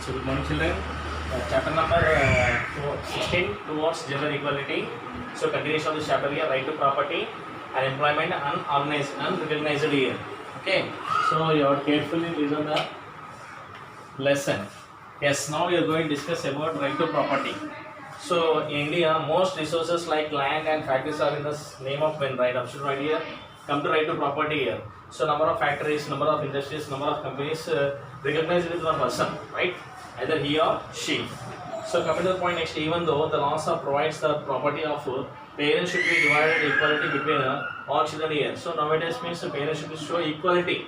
So good morning children. Chapter number 16 towards gender equality. So continuation of this chapter here, right to property and employment unorganized, unrecognized here. Okay. So you are carefully listen the lesson. Yes, now we are going to discuss about right to property. So in India, most resources like land and factories are in the name of men, right? Absolute right here. Come to right to property here. So number of factories, number of industries, number of companies recognized with one person, right? Either he or she. So coming to the point next, even though the laws provides the property of parents should be divided equality between all children here. So nowadays means the parents should show equality.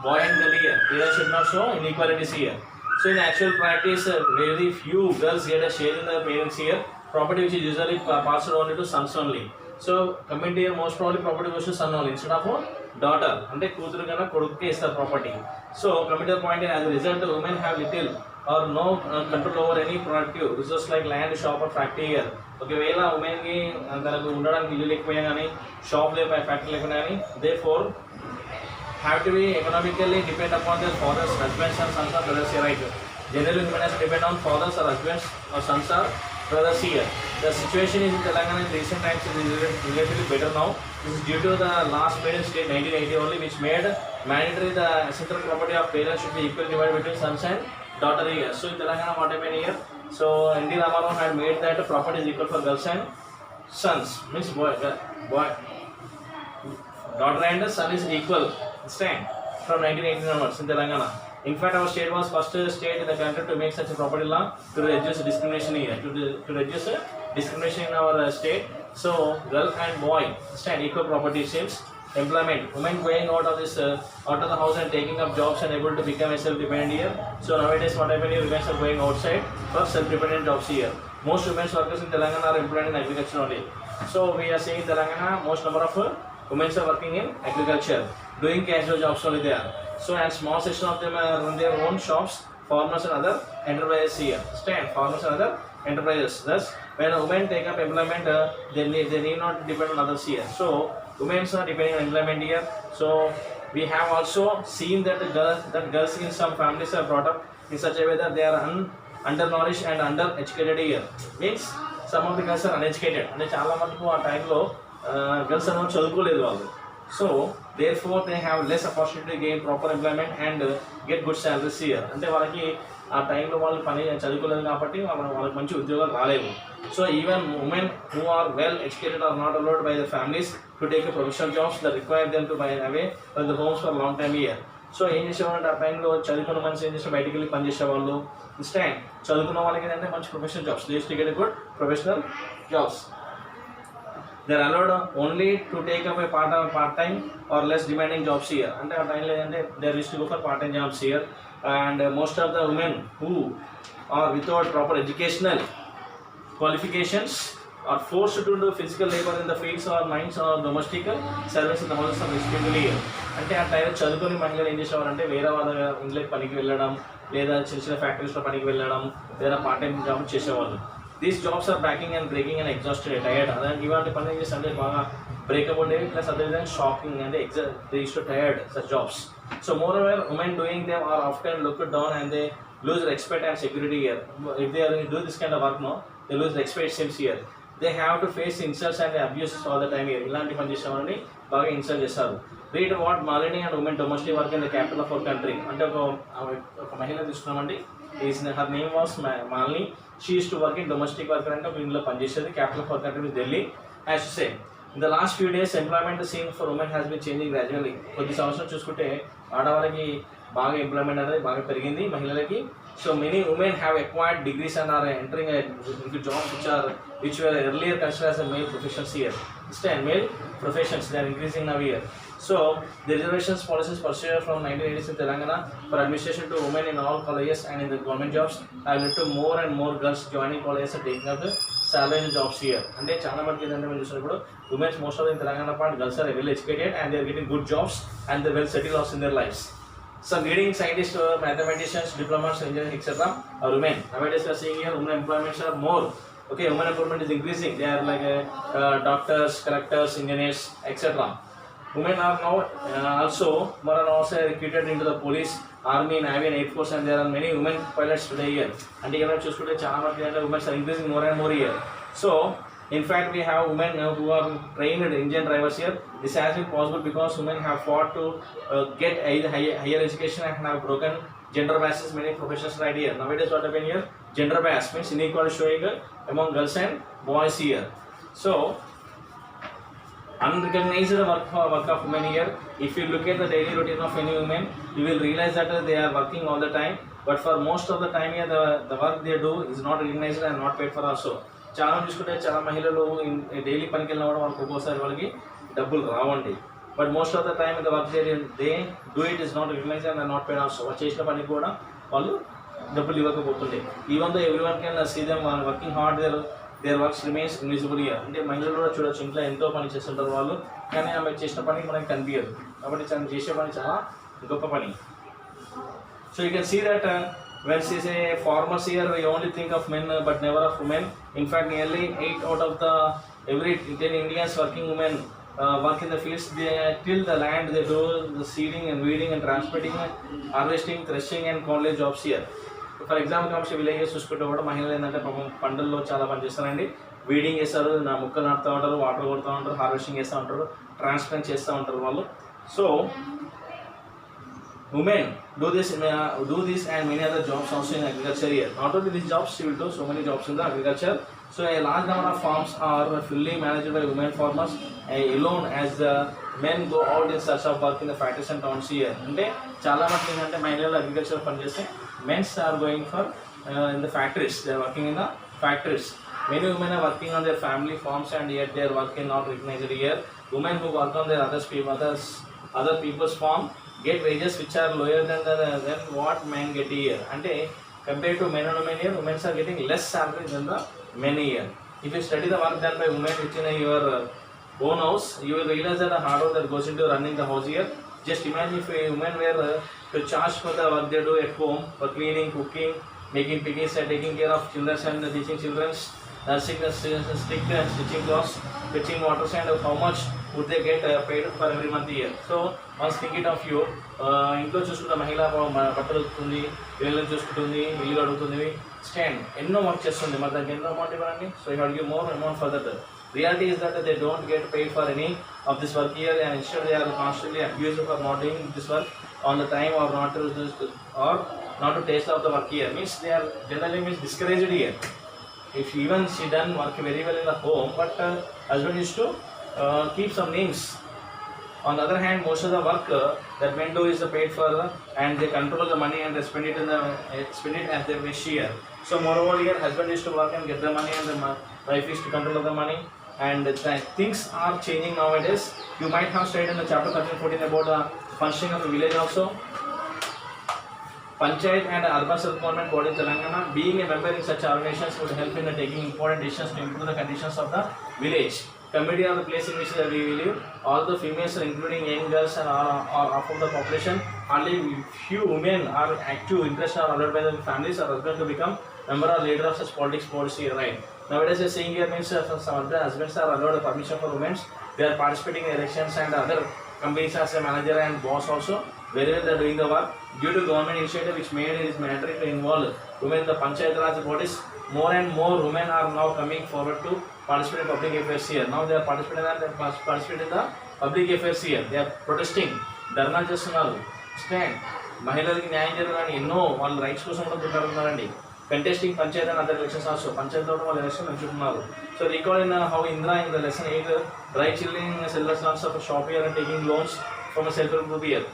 Boy and girl here. Parents should not show inequalities here. So in actual practice, very few girls get a share in the parents here. Property which is usually passed only to sons only. So coming here, most probably property goes to son only instead of daughter. అంటే కూతురు కన్నా కొడుకుకే ఇస్తారు property. So coming to the point, as a result, women have little or no control over any productive resource like land, shop or factory here. ఒకవేళ ఉమెన్కి తనకు ఉండడానికి ఇల్లు లేకపోయినా కానీ షాప్ లేకపోయినా ఫ్యాక్టరీ లేకపోయినా కానీ therefore have to be economically depend upon their fathers, husbands and sons or brothers here, right? Generally women has to depend on fathers or husbands or sons or brothers here. The situation is in Telangana in recent times is relatively better now. This is due to the last parents state 1980 only, which made mandatory the central property of parents should be equally divided between sons and daughter here. So in Telangana what happened here? So N.T. Ramarao had made that property is equal for girls and sons, means boy, daughter and son is equal. Stand from 1918 onwards in Telangana. In fact, our state was first state in the country to make such a property law to reduce discrimination here, to reduce discrimination in our state. So, girl and boy stand equal property seems. Employment, women going out of this out of the house and taking up jobs and able to become a self-dependent here. So nowadays, what happened here? Women are going outside for self-dependent jobs here. Most women workers in Telangana are employed in agriculture only. So we are seeing in Telangana most number of women are working in agriculture, doing casual jobs only there. So and small section of them run their own shops, farmers and other enterprises here. Stand farmers and other enterprises. Thus, when women take up employment, they need not depend on others here. So women are depending on employment here. So we have also seen that girls in some families are brought up in such a way that they are undernourished and undereducated here. Means some of the girls are uneducated. అంటే చాలా మటుకు ఆ టైంలో girls are not చదువుకోలేదు వాళ్ళు. So therefore they have less opportunity to gain proper employment and get good salaries here. అంటే వాళ్ళకి ఆ టైంలో వాళ్ళు పని చదువుకోలేదు కాబట్టి వాళ్ళకి మంచి ఉద్యోగాలు రాలేవు. So even women who are well educated are not allowed by their families to take a professional jobs that require them to buy away from the homes for long time here. So ఏం చేసేవాళ్ళంటే ఆ టైంలో చదువుకున్న మనిషి ఏం చేస్తే బయటికి వెళ్ళి పనిచేసేవాళ్ళు. ఇన్స్టాంట్ చదువుకున్న వాళ్ళకి ఏంటంటే మంచి professional jobs, they to get a good professional jobs. They are allowed only to take up a part-time or less demanding jobs here. And at time they are used to go for part-time jobs here. And most of the women who are without proper educational qualifications are forced to do physical labor in the fields or mines or domestic service in the houses of rich people here. అంటే ఆ టైంలో చదువుకొని మహిళలు ఏం చేసేవారంటే వేరే వాళ్ళ ఇంట్లోకి పనికి వెళ్ళడం, లేదా చిన్న చిన్న ఫ్యాక్టరీస్లో పనికి వెళ్ళడం, లేదా పార్ట్-టైం జాబ్ చేసేవాళ్ళు. These jobs are backing and breaking and exhausted, tired. And ఇవాళ పని ఏం చేస్తే అంటే బాగా బ్రేకప్ ఉండేవి, ప్లస్ అదే విధంగా షాకింగ్ అంటే they used to tired such jobs. So moreover, women doing them are often looked down and they lose respect and security here. If they are do this kind of work, no, they lose respect seems here. They have to face insults and abuses all the time here. ఇలాంటి పని చేసేవాళ్ళని బాగా insult చేస్తారు. Read what Malini and women domestic work in the capital of our country. అంటే ఒక మహిళ తీసుకున్నామండి. Her name was Malini. She used to work in domestic worker and ఇంట్లో పనిచేసేది. Capital of our country is Delhi. As you say, in the last few days, employment scene for women has been changing gradually. కొద్ది సంవత్సరం చూసుకుంటే ఆడవాళ్ళకి బాగా employment అనేది బాగా పెరిగింది మహిళలకి. So many women have acquired degrees and are entering into jobs which were earlier considered as a male professions here. Instead, male professions they are increasing now here. So the reservations policies pursued from 1980s in Telangana for admission to women in all colleges and in the government jobs have led to more and more girls joining colleges and taking up the salary jobs here. అంటే చాలా మందికి ఏంటంటే మనం చూసినప్పుడు women most of the Telangana part girls are well educated and they are getting good jobs and they are well settled also in their lives. Some leading scientists, mathematicians, diplomats, engineers, etc. are women. Nowadays we are seeing here women employments are more. Okay, women employment is increasing. They are like doctors, collectors, engineers, etc. Women are now also recruited into the police, Army, Navy and Air Force, and there are many women pilots today here. And you can choose today China women are increasing more and more here. So in fact we have women who are trained engine drivers here. This has been possible because women have fought to get a higher education and have broken gender biases many professions right here. Nowadays what happened here, gender bias means inequality showing among girls and boys here. So unrecognized work of women here. If you look at the daily routine of any woman, you will realize that they are working all the time, but for most of the time here the work they do is not recognized and not paid for also. చాలా చూసుకుంటే చాలా మహిళలు daily పనికి వెళ్ళిన కూడా వాళ్ళకి ఒక్కోసారి వాళ్ళకి డబ్బులు రావండి. But most of the time the work they do it is not recognised and not paid also. వాళ్ళు చేసిన పనికి కూడా వాళ్ళు డబ్బులు ఇవ్వకపోతుండే. Even though every one can see them working hard their works remains invisible here. అంటే మహిళలు కూడా చూడొచ్చు, ఇంట్లో ఎంతో పని చేస్తుంటారు వాళ్ళు, కానీ ఆమె చేసిన పని మనకి కనిపించదు. కాబట్టి తను చేసే పని చాలా గొప్ప పని. So you can see that when she say farmers here, we only think of men but never of women. In fact, nearly 8 out of the every 10 Indians working women work in the fields. They till the land, they do the seeding and weeding and transplanting, harvesting, threshing and college jobs here. For example కాబట్టి villages చూసుకుంటే కూడా మహిళలు ఏంటంటే పంటల్లో చాలా పని చేస్తారండి. Weeding చేస్తారు, మొక్కలు నాటుతూ ఉంటారు, వాటర్ కొడుతూ ఉంటారు, హార్వెస్టింగ్ చేస్తూ ఉంటారు, ట్రాన్స్ప్లాంట్ చేస్తూ ఉంటారు వాళ్ళు. So women do this and many other jobs also in agriculture here. Not only these jobs, she will do so many jobs in the agriculture. So a large number of farms are fully managed by women farmers alone, as the men go out in search of work in the factories and towns here. అంటే చాలా మంది ఏంటంటే మహిళలు agriculture పని చేస్తే mens are going for in the factories. They are working in the factories. Many women are working on their family farms and yet their work is not recognized here. Women who work on their other people's farm get wages which are lower than what men get here. And compared to men and women here, women are getting less salary than the men here. If you study the work done by women within your own house, you will realize that the hard work that goes into running the house here. Just imagine if a woman were to charge for the work they do at home, for cleaning, cooking, making picnics and taking care of children and teaching children, nursing the stick and stitching clothes, fetching water, and how much would they get paid for every month here. So once think it of you, ఇంట్లో చూసుకుంటే మహిళ బట్టలు ఉతుంది, పిల్లలు చూసుకుంటుంది, ఇల్లు అడుగుతుంది, stand ఎన్నో work చేస్తుంది, మరి దానికి ఎన్నో అమౌంట్ ఇవ్వండి. So you have give more amount for that. Reality is that they don't get paid for any of this work here, and instead they are constantly abused for not doing this work on the time or not to taste of the work here. Means they are generally discouraged here. If even she done work very well in the home, but husband used to keep some names. On the other hand, most of the work that men do is paid for, and they control the money and they spend it as they wish here. So moreover here, husband used to work and get the money, and the wife used to control the money. And things are changing nowadays. You might have studied in the chapter 13-14 about the functioning of a village also. Panchayat and Urban Self-Government Board in Telangana, being a member in such organizations would help in taking important decisions to improve the conditions of the village. Community are the place in which we live. All the females, including young girls, and are half of the population. Only few women are active, interested, or allowed by their families or husbands to become member or leader of such politics policy. Right. Nowadays, the saying here means some of the husbands are allowed the permission for women. They are participating in elections and other companies as a manager and boss also. Wherever they are doing the work, due to government initiative which made it is mandatory to involve women in the Panchayat Raj bodies, more and more women are now coming forward to participate in public affairs here. Now they are participating in the public affairs here. They are protesting, dharna చేస్తున్నారు, stand, మహిళలకి న్యాయం జరగాలని ఎన్నో వాళ్ళ rights కోసం కూడా పోరాడుతున్నారండి. Contesting panchayat and other elections also, panchayat కూడా వాళ్ళు ఎలక్షన్ ఎంచుకున్నారు. So record in how Indira in the lesson 8 write children sellers lawns of shop here and taking loans from self help group here.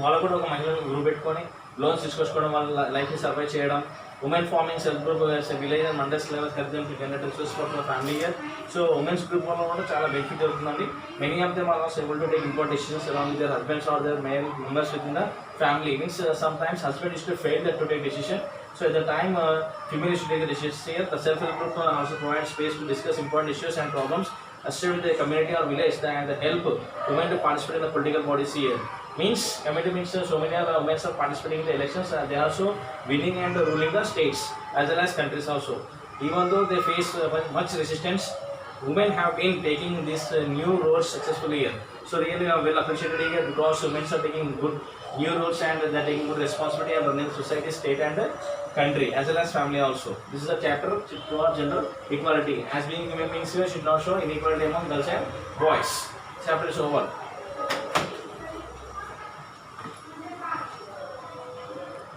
వాళ్ళు కూడా ఒక మహిళలను గ్రూప్ పెట్టుకొని లోన్స్ తీసుకొచ్చుకోవడం, వాళ్ళ లైఫ్ని సర్వైవ్ చేయడం. Women farming self group village and mandals level help them to generate resource for family year. So womens group వల్ల కూడా చాలా బెనిఫిట్ జరుగుతుందండి. Many of them are also able to take important decisions along with their husbands or their male members with in the family. Means sometimes husband is to fail that to take decision. So at the time female is to take the decisions here. The self-help group also provides space to discuss important issues and problems associated with the community or village and help women to participate in the political bodies here. Means community means so many other women are participating in the elections. They are also winning and ruling the states as well as countries also. Even though they face much resistance, women have been taking this new road successfully here. So really well appreciated here because women are taking good new rules and they are taking good responsibility and running society, state and country as well as family also. This is a chapter toward gender equality. As being human beings, we should not show inequality among girls and boys. Chapter is over.